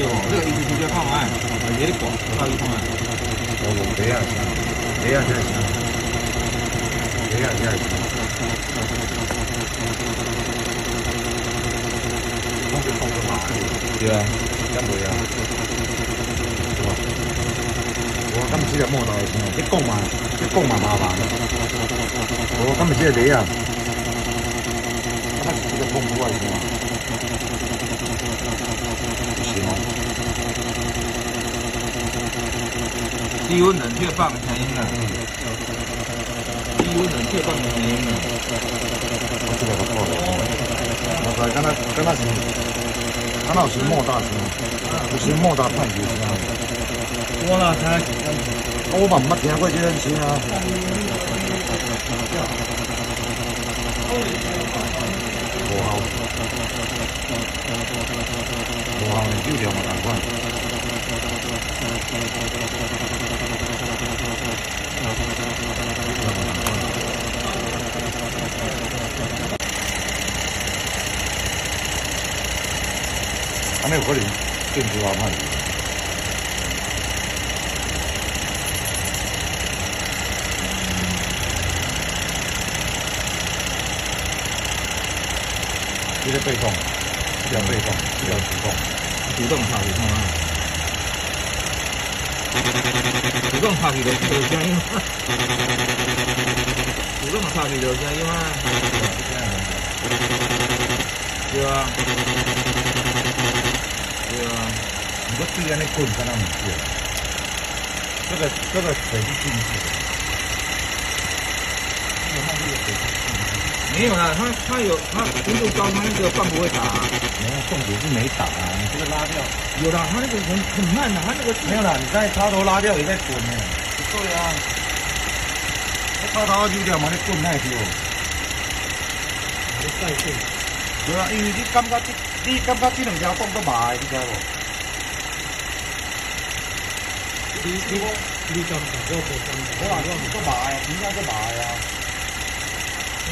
哦，这个一直出叫抗癌，也得管，到一抗癌。我没啊，没啊，这行，没啊，这行。我是放个马的，对啊，真袂啊。我今次就摸到先，你讲嘛麻烦。我今次这个啊，这个碰不过去嘛。行哦。低温冷却棒的声音啊，低温冷却棒的声音啊。这个不错的。我看刚才是莫大声，不是莫大判决声。我那才，我嘛没听过这种声啊。无效，的酒量嘛同款。安尼有可能变出阿歹。这个被动，这条被动，这条主动，主动拍去看啊，主动拍去就有声音，主动拍去就有声音啊，对啊，对啊，你说对安尼滚，敢若唔对？这个水是静止的，没有啦，它有温度高，它那个棒不会打、啊。没有，重点是没打啊，你这个拉掉。有啦，它那个很慢的、它那个没有啦，你在插头拉掉也在滚呢。不对啊，我插头丢掉嘛，你滚那丢。还在滚。对啊，因为你感觉这两条棒都麻的，你知道不？你感觉我不感觉？我话都麻的，点解都麻的啊？你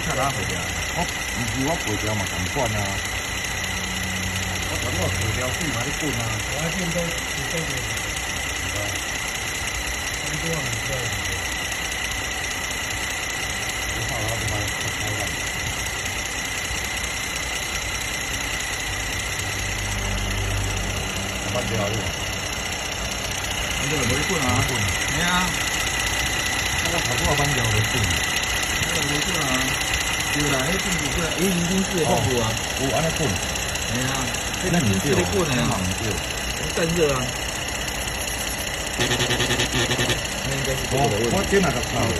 插哪回条？唔是我回条嘛，同款啊。我头先回条水嘛，你滚啊！我那边都是这个。是吧？差不多很快。你插头就买开了。关掉了。这个没滚啊！没啊！那个头关掉没滚。这个没滚啊！对啦，那进去是104的泡芙啊。有安尼滚。没啊，那你这个滚呢？散热啊。那应该是这个的问题。我今日就插了，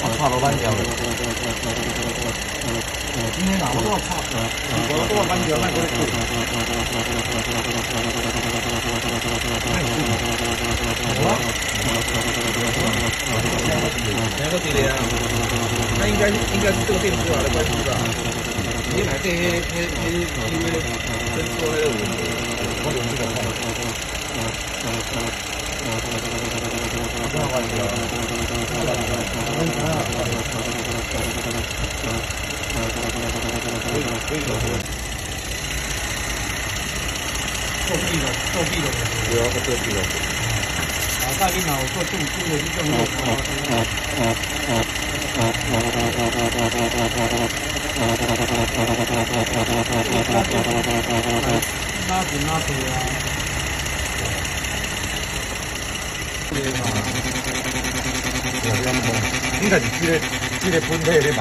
我插了关掉了。今天哪我都要插，我都要关掉那个滚。哪个地雷啊？那应该是这个变出来的关系吧？你买这些因为伸缩那个问题，我用这个看。作弊了，对啊，作弊了。大电脑做动作的这种。拉紧拉腿啊！对啊，你就是这个本体咧嘛。